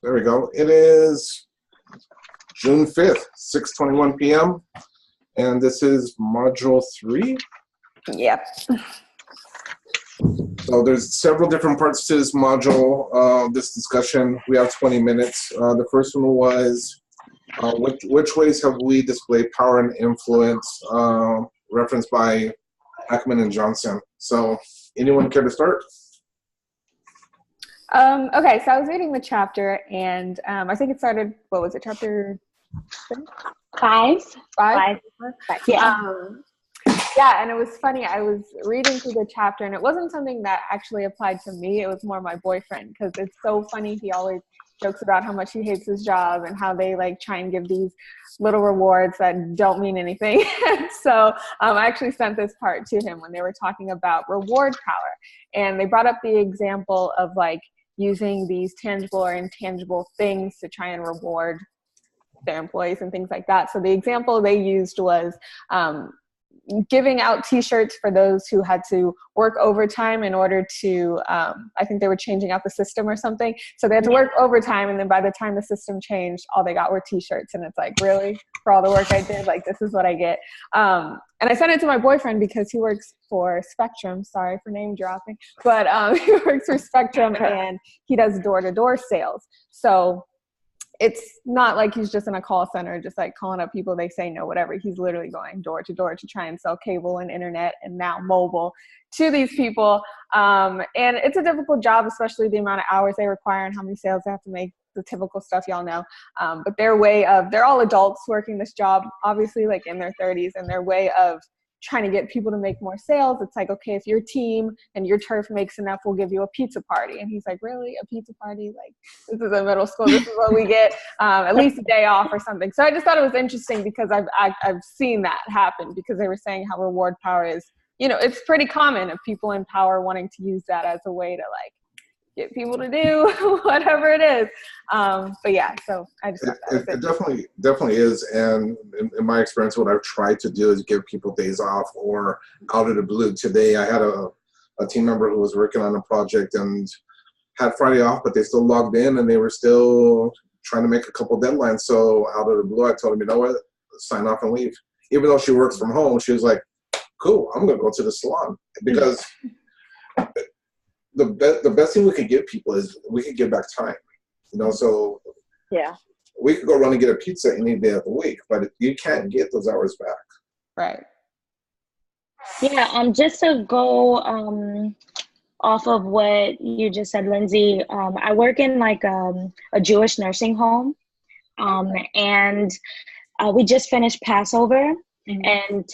There we go. It is June 5th, 6:21 p.m. And this is Module 3. Yep. So there's several different parts to this module, this discussion. We have 20 minutes. The first one was, which ways have we displayed power and influence, referenced by Hackman and Johnson. So anyone care to start? Okay, so I was reading the chapter, and I think it started, what was it, chapter 5? Yeah. Yeah, and it was funny. I was reading through the chapter, and it wasn't something that actually applied to me. It was more my boyfriend, because it's so funny. He always jokes about how much he hates his job and how they like try and give these little rewards that don't mean anything. So I actually sent this part to him when they were talking about reward power, and they brought up the example of like using these tangible or intangible things to try and reward their employees and things like that. So the example they used was giving out t-shirts for those who had to work overtime in order to, I think they were changing out the system or something. So they had to work overtime, and then by the time the system changed, all they got were t-shirts. And it's like, really? For all the work I did? Like, this is what I get. And I sent it to my boyfriend because he works for Spectrum. Sorry for name dropping. But he works for Spectrum, and he does door-to-door sales. So it's not like he's just in a call center, just like calling up people, they say no, whatever. He's literally going door to door to try and sell cable and internet and now mobile to these people. And it's a difficult job, especially the amount of hours they require and how many sales they have to make, the typical stuff y'all know. But they're all adults working this job, obviously like in their 30s, and their way of trying to get people to make more sales. It's like, okay, if your team and your turf makes enough, we'll give you a pizza party. And he's like, really? A pizza party? Like, this is in middle school. This is what we get, at least a day off or something. So I just thought it was interesting because I've seen that happen, because they were saying how reward power is, you know, it's pretty common of people in power wanting to use that as a way to like get people to do whatever it is. But yeah, so I just thought that was it definitely is. And in my experience, what I've tried to do is give people days off or out of the blue. Today, I had a team member who was working on a project and had Friday off, but they still logged in and they were still trying to make a couple deadlines. So out of the blue, I told them, you know what, sign off and leave. Even though she works from home, she was like, cool, I'm going to go to the salon. Because the best thing we could give people is we could give back time, you know. So yeah, we could go run and get a pizza any day of the week, but you can't get those hours back. right. Yeah, just to go off of what you just said, Lindsay, I work in like a Jewish nursing home, and we just finished Passover, and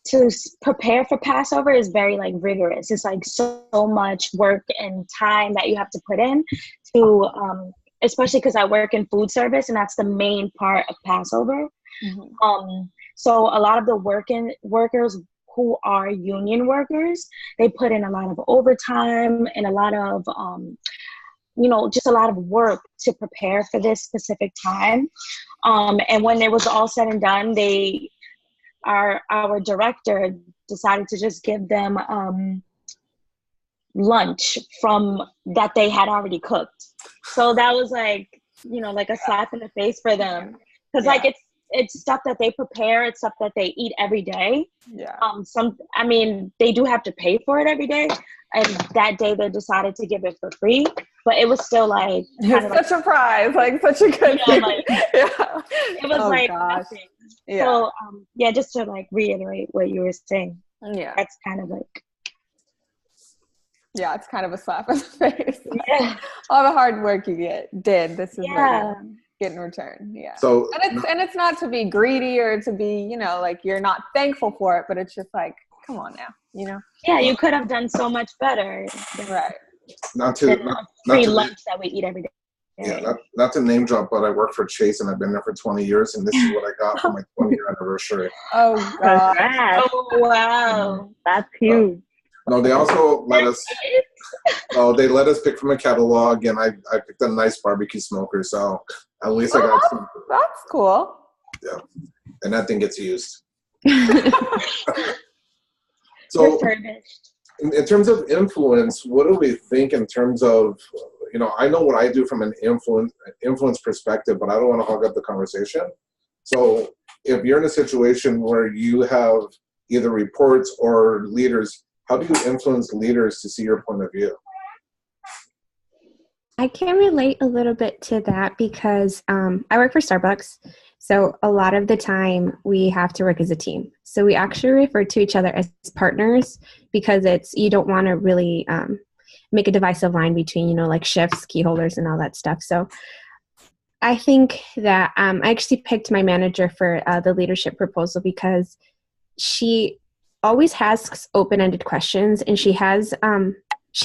to prepare for Passover is very like rigorous. It's like so much work and time that you have to put in to, especially because I work in food service, and that's the main part of Passover. So a lot of the workers who are union workers, they put in a lot of overtime and a lot of, you know, just a lot of work to prepare for this specific time. And when it was all said and done, our director decided to just give them lunch from that they had already cooked. So that was like, you know, like a slap in the face for them, because like it's stuff that they prepare, it's stuff that they eat every day. I mean, they do have to pay for it every day, and that day they decided to give it for free, but it was still like such a prize, like such a good thing. Like, it was nothing. So just to like reiterate what you were saying, that's kind of like, it's kind of a slap in the face. All the hard work you did, this is what you get in return. So and it's not to be greedy or to be, you know, like you're not thankful for it, but it's just like, come on now, you know. You could have done so much better, right? Not to free lunch that we eat every day. Not to name drop, but I work for Chase and I've been there for 20 years, and this is what I got for my 20-year anniversary. Oh God! Oh wow, that's huge. No, they also let us. They let us pick from a catalog, and I picked a nice barbecue smoker, so at least I got some. That's cool. Yeah, and that thing gets used. So, in terms of influence, what do we think in terms of, I know what I do from an influence perspective, but I don't want to hog up the conversation. So if you're in a situation where you have either reports or leaders, how do you influence leaders to see your point of view? I can relate a little bit to that because I work for Starbucks. So a lot of the time we have to work as a team. So we actually refer to each other as partners because you don't want to really make a divisive line between, like shifts, key holders, and all that stuff. So I think that I actually picked my manager for the leadership proposal because she always asks open-ended questions, and she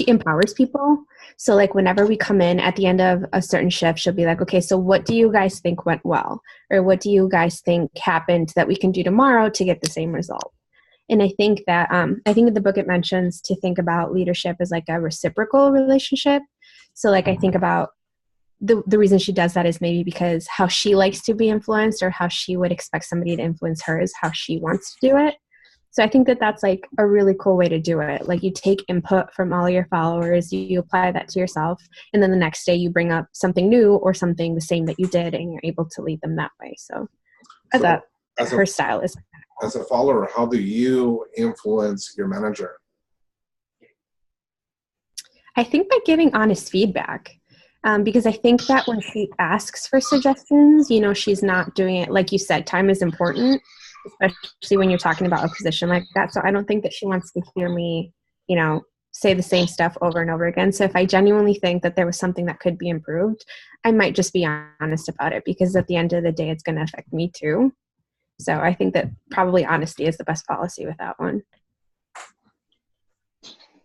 empowers people. So like whenever we come in at the end of a certain shift, she'll be like, okay, so what do you guys think went well? Or what do you guys think happened that we can do tomorrow to get the same result? And I think that in the book it mentions to think about leadership as like a reciprocal relationship. So like I think about the reason she does that is maybe because how she likes to be influenced, or how she would expect somebody to influence her is how she wants to do it. So I think that that's like a really cool way to do it. Like you take input from all your followers, you apply that to yourself, and then the next day you bring up something new or something the same that you did, and you're able to lead them that way. So I thought her style is like that. As a follower, how do you influence your manager? I think by giving honest feedback. Because I think that when she asks for suggestions, she's not doing it, like you said, time is important, especially when you're talking about a position like that. So I don't think that she wants to hear me, say the same stuff over and over again. So if I genuinely think that there was something that could be improved, I might just be honest about it, because at the end of the day, it's going to affect me too. So I think that probably honesty is the best policy with that one.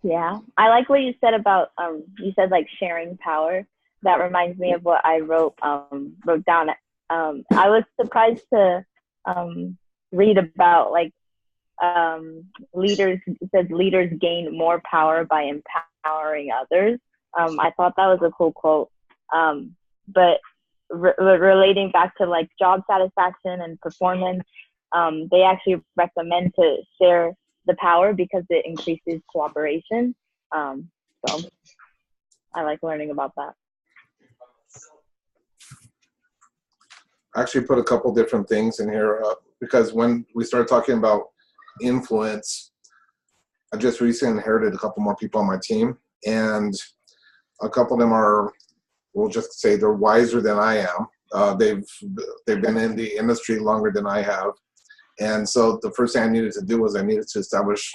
Yeah, I like what you said about, you said like sharing power. That reminds me of what I wrote down. I was surprised to read about like leaders gain more power by empowering others. I thought that was a cool quote. But relating back to like job satisfaction and performance, they actually recommend to share the power because it increases cooperation. So I like learning about that. I actually put a couple different things in here because when we started talking about influence, I just recently inherited a couple more people on my team, and a couple of them are, we'll just say they're wiser than I am. They've been in the industry longer than I have. And so the first thing I needed to do was I needed to establish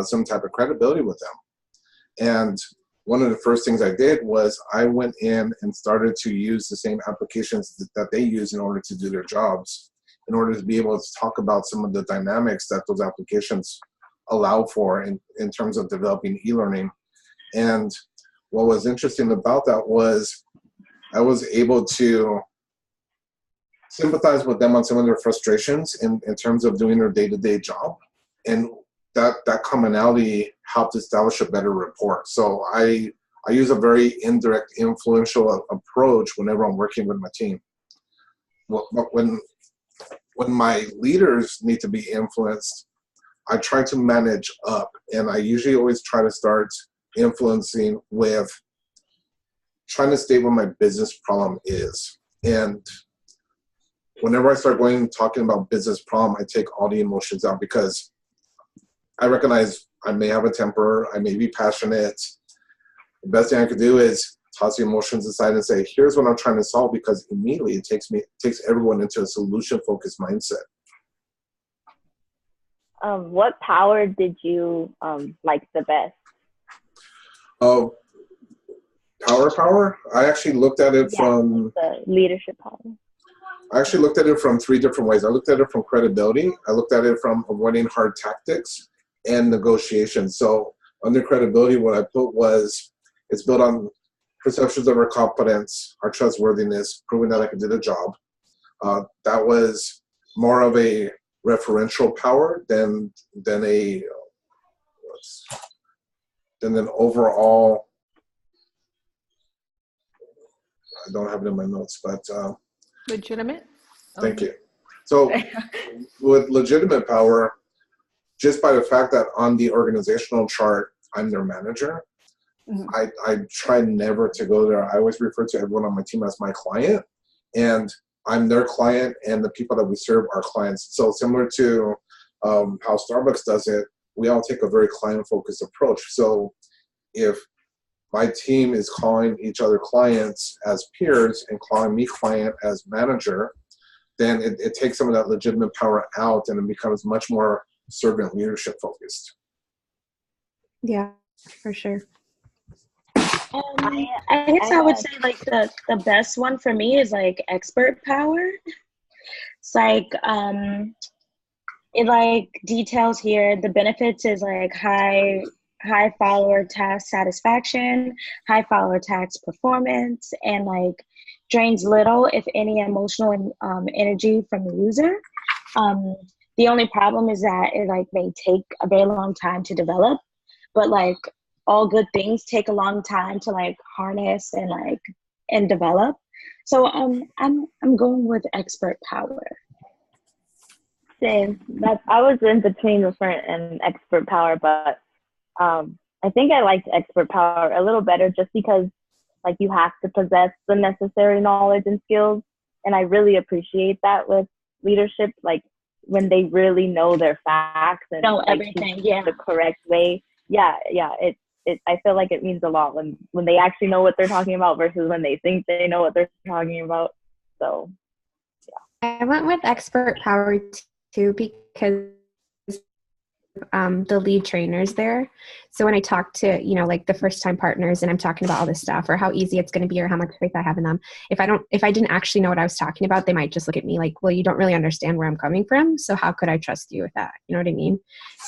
some type of credibility with them. And one of the first things I did was I went in and started to use the same applications that they use in order to do their jobs, in order to be able to talk about some of the dynamics that those applications allow for in terms of developing e-learning. And what was interesting about that was I was able to sympathize with them on some of their frustrations in terms of doing their day-to-day job. And that commonality helped establish a better rapport. So I use a very indirect, influential approach whenever I'm working with my team. When my leaders need to be influenced, I try to manage up, and I usually always try to start influencing with trying to state what my business problem is. And whenever I start talking about business problem, I take all the emotions out, because I recognize I may have a temper, I may be passionate. The best thing I could do is toss the emotions aside and say, here's what I'm trying to solve, because immediately it takes everyone into a solution-focused mindset. What power did you like the best? Power? I actually looked at it from the leadership power. I actually looked at it from three different ways. I looked at it from credibility. I looked at it from avoiding hard tactics and negotiation. So under credibility, what I put was it's built on perceptions of our competence, our trustworthiness, proving that I could do the job. That was more of a referential power than an overall. I don't have it in my notes, but legitimate. Thank you. So with legitimate power, just by the fact that on the organizational chart I'm their manager, I try never to go there. I always refer to everyone on my team as my client, and I'm their client, and the people that we serve are clients. So similar to how Starbucks does it, we all take a very client-focused approach. So if my team is calling each other clients as peers and calling me client as manager, then it takes some of that legitimate power out, and it becomes much more servant leadership focused. Yeah, for sure. I guess I would say like the best one for me is like expert power. It's like it like details here the benefits is like high follower task satisfaction, high follower task performance, and like drains little if any emotional energy from the user. The only problem is that it like may take a very long time to develop, but like all good things take a long time to like harness and develop. So I'm going with expert power. Same. I was in between referent and expert power, but I think I liked expert power a little better just because like you have to possess the necessary knowledge and skills, and I really appreciate that with leadership, like when they really know their facts and Know like, everything, yeah. the correct way. Yeah. I feel like it means a lot when they actually know what they're talking about versus when they think they know what they're talking about. So, yeah. I went with expert power too because the lead trainers there. So when I talk to, like the first time partners and I'm talking about all this stuff or how easy it's going to be or how much faith I have in them, if I didn't actually know what I was talking about, they might just look at me like, well, you don't really understand where I'm coming from. So how could I trust you with that? You know what I mean?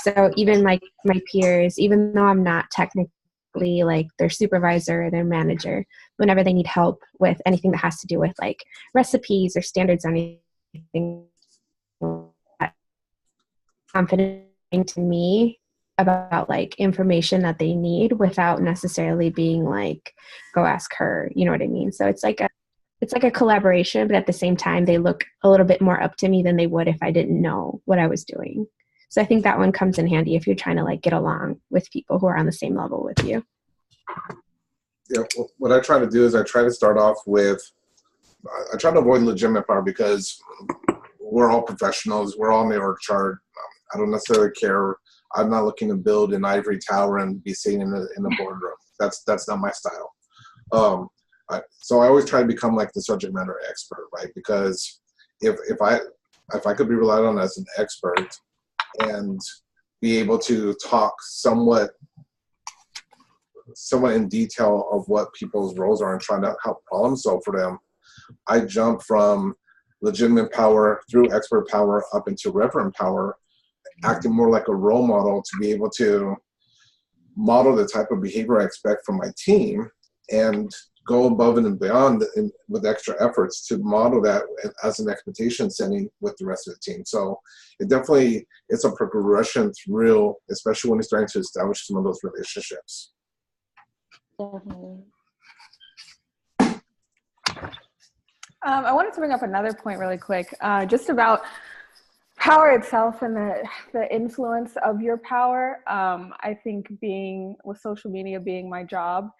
So even like my peers, even though I'm not technically like their supervisor or their manager, whenever they need help with anything that has to do with like recipes or standards or anything, confident to me about like information that they need without necessarily being like, go ask her, you know what I mean? So it's like a collaboration, but at the same time, they look a little bit more up to me than they would if I didn't know what I was doing. So I think that one comes in handy if you're trying to like get along with people who are on the same level with you. Yeah, what I try to do is I try to start off with, I try to avoid legitimate power because we're all professionals. We're all in the org chart. I don't necessarily care. I'm not looking to build an ivory tower and be sitting in the boardroom. That's not my style. So I always try to become like the subject matter expert, right? Because if I could be relied on as an expert and be able to talk somewhat in detail of what people's roles are and trying to help problem solve for them, I jump from legitimate power through expert power up into reverent power, acting more like a role model to be able to model the type of behavior I expect from my team and go above and beyond with extra efforts to model that as an expectation setting with the rest of the team. So it's a progression through, especially when you're starting to establish some of those relationships. Definitely. I wanted to bring up another point really quick, just about power itself and the influence of your power. I think being with social media being my job,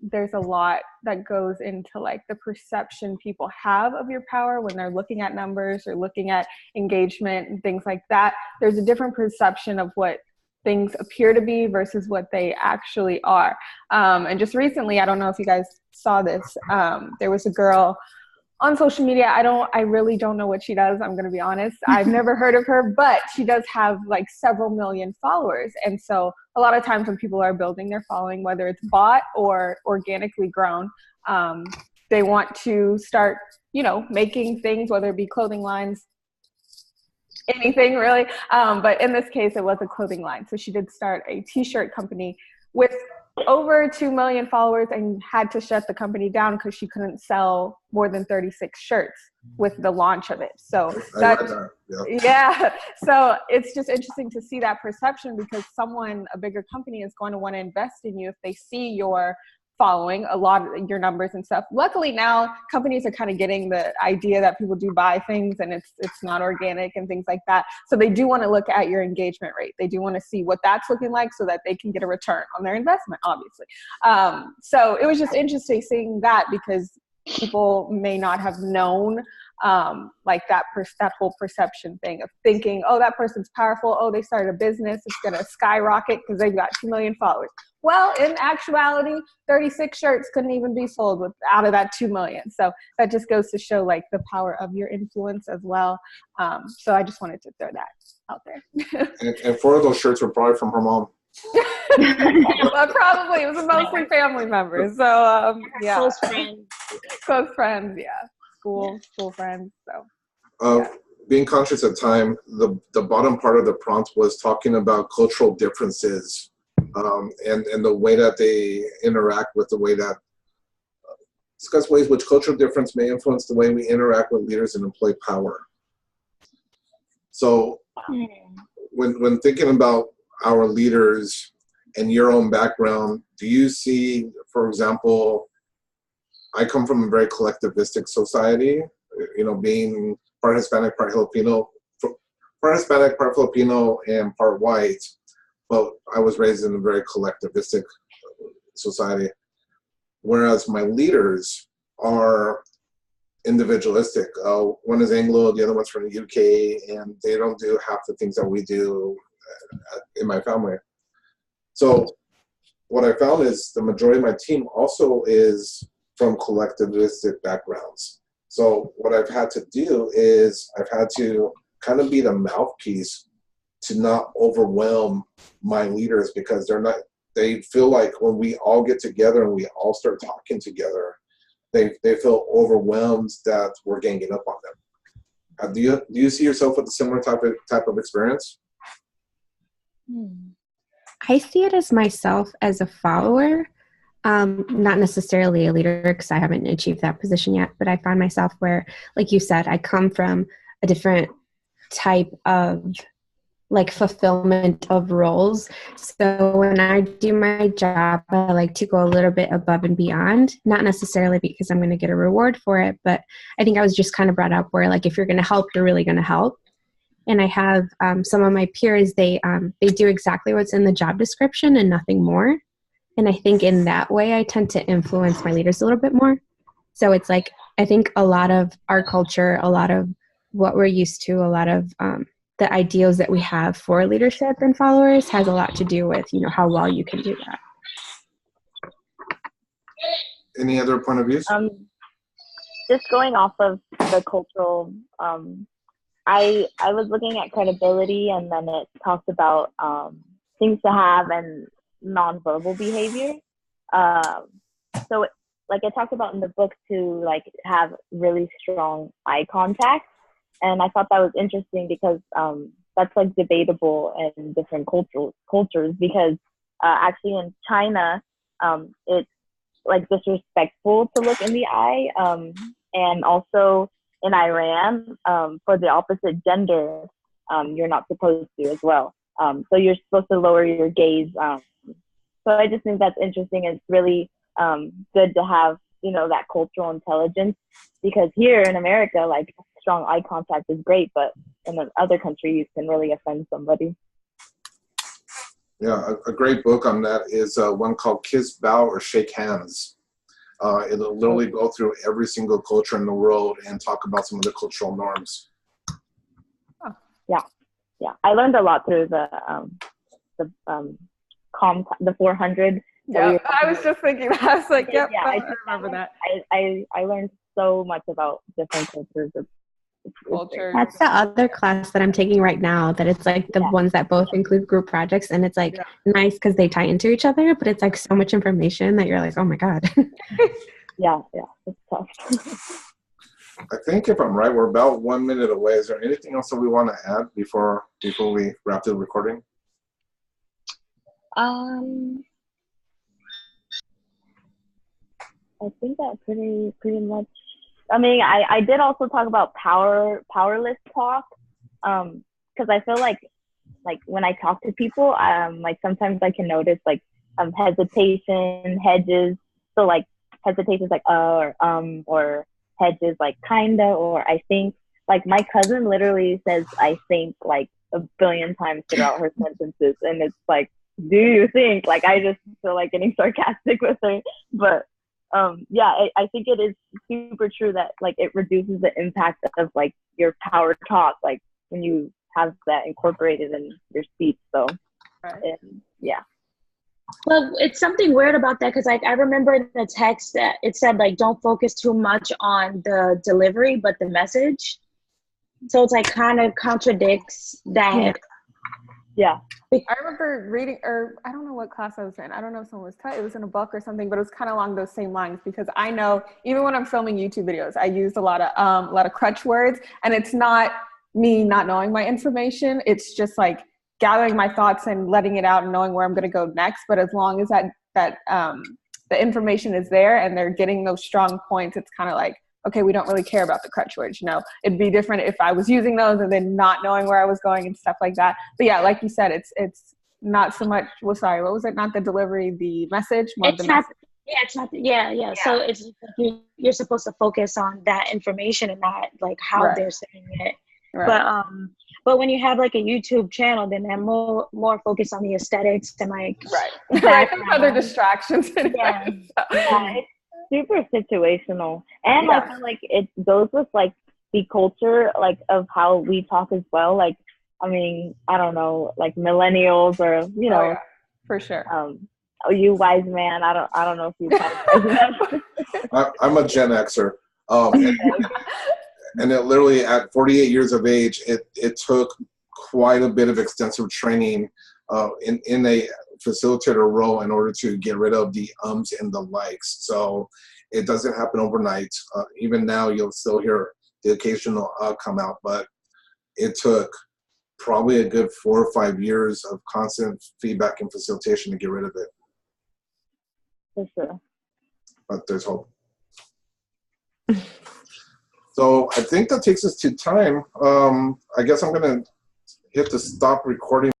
there's a lot that goes into like the perception people have of your power when they're looking at numbers or looking at engagement and things like that. There's a different perception of what things appear to be versus what they actually are. And just recently, I don't know if you guys saw this, there was a girl on social media. I really don't know what she does. I'm going to be honest. I've never heard of her, but she does have like several million followers. And so a lot of times when people are building their following, whether it's bought or organically grown, they want to start, making things, whether it be clothing lines, anything really. But in this case, it was a clothing line. So she did start a t-shirt company with over 2 million followers and had to shut the company down because she couldn't sell more than 36 shirts with the launch of it. So yeah. So it's just interesting to see that perception because a bigger company is going to want to invest in you if they see your following a lot of your numbers and stuff. Luckily now companies are kind of getting the idea that people do buy things and it's not organic and things like that. So they do want to look at your engagement rate. They do want to see what that's looking like so that they can get a return on their investment, obviously. So it was just interesting seeing that because people may not have known like that whole perception thing of thinking, oh, that person's powerful. Oh, they started a business. It's going to skyrocket because they've got 2 million followers. Well, in actuality, 36 shirts couldn't even be sold out of that 2 million. So that just goes to show like the power of your influence as well. So I just wanted to throw that out there. and 4 of those shirts were probably from her mom. Well, probably it was mostly family members. So yeah, close friends, yeah, school friends. So being conscious of time, the bottom part of the prompt was talking about cultural differences, and the way that they interact with the way that discuss ways which cultural difference may influence the way we interact with leaders and employ power. So when thinking about our leaders and your own background, do you see, for example, I come from a very collectivistic society, you know, being part Hispanic, part Filipino, and part white, but I was raised in a very collectivistic society. Whereas my leaders are individualistic. One is Anglo, the other one's from the UK, and they don't do half the things that we do in my family. So what I found is the majority of my team also is from collectivistic backgrounds. So what I've had to do is I've had to kind of be the mouthpiece to not overwhelm my leaders, because they feel like when we all get together and we all start talking together, they feel overwhelmed that we're ganging up on them. Do you see yourself with a similar type of experience? I see it as myself as a follower, not necessarily a leader, because I haven't achieved that position yet, but I find myself where, like you said, I come from a different type of like fulfillment of roles. So when I do my job, I like to go a little bit above and beyond, not necessarily because I'm going to get a reward for it, but I think I was just kind of brought up where like, if you're going to help, you're really going to help. And I have some of my peers, they do exactly what's in the job description and nothing more. And I think in that way, I tend to influence my leaders a little bit more. So it's like, I think a lot of our culture, a lot of what we're used to, a lot of the ideals that we have for leadership and followers has a lot to do with, you know, how well you can do that. Any other point of views? Just going off of the cultural, I was looking at credibility, and then it talks about things to have and nonverbal behavior. So like I talked about in the book, to like have really strong eye contact. And I thought that was interesting because that's like debatable in different cultures, because actually in China, it's like disrespectful to look in the eye. And also in Iran, for the opposite gender, you're not supposed to as well. So you're supposed to lower your gaze. So I just think that's interesting. It's really good to have, you know, that cultural intelligence, because here in America, like strong eye contact is great, but in other countries you can really offend somebody. Yeah, a great book on that is one called Kiss, Bow, or Shake Hands. It'll literally go through every single culture in the world and talk about some of the cultural norms. Yeah. I learned a lot through the COM430. Yeah, I was just thinking that. I was like, yep, yeah, I remember that. I learned so much about different cultures. That's the other class that I'm taking right now, that it's like the ones that both include group projects, and it's like nice because they tie into each other, but it's like so much information that you're like, oh my God. Yeah, it's tough. I think if I'm right, we're about 1 minute away. Is there anything else that we want to add before we wrap the recording? I think that pretty much. I mean, I did also talk about powerless talk, because I feel like when I talk to people, like sometimes I can notice like hesitation, hedges. So like hesitations like or hedges like kinda or I think. Like my cousin literally says I think like a billion times throughout her sentences, and it's like, do you think? Like I just feel like getting sarcastic with her, but yeah, I think it is super true that like it reduces the impact of like your power talk, like when you have that incorporated in your speech. So yeah. Well, it's something weird about that because like I remember in the text that it said like don't focus too much on the delivery but the message. So it's like kind of contradicts that. Yeah. I remember reading, or I don't know what class I was in. I don't know if someone it was in a book or something, but it was kind of along those same lines because I know even when I'm filming YouTube videos, I use a lot of crutch words, and it's not me not knowing my information. It's just like gathering my thoughts and letting it out and knowing where I'm going to go next. But as long as that the information is there and they're getting those strong points, it's kind of like, okay, we don't really care about the crutch words. You know, it'd be different if I was using those and then not knowing where I was going and stuff like that. But yeah, like you said, it's not so much. Well, sorry, what was it? Not the delivery, the message. More it's the not. message. Yeah, it's not. Yeah. So it's you're supposed to focus on that information and not like how they're saying it. Right. But when you have like a YouTube channel, then they're more focused on the aesthetics and like right. Other distractions. Yeah. It's super situational, and I feel like it goes with like the culture like of how we talk as well. Like, I mean, I don't know, like millennials or you know, for sure. You wise man. I don't know if you wise man. I'm a Gen Xer. And it literally at 48 years of age, it took quite a bit of extensive training in a facilitator role in order to get rid of the ums and the likes. So it doesn't happen overnight. Even now, you'll still hear the occasional come out, but it took probably a good 4 or 5 years of constant feedback and facilitation to get rid of it. For sure. But there's hope. So I think that takes us to time. I guess I'm going to hit the stop recording.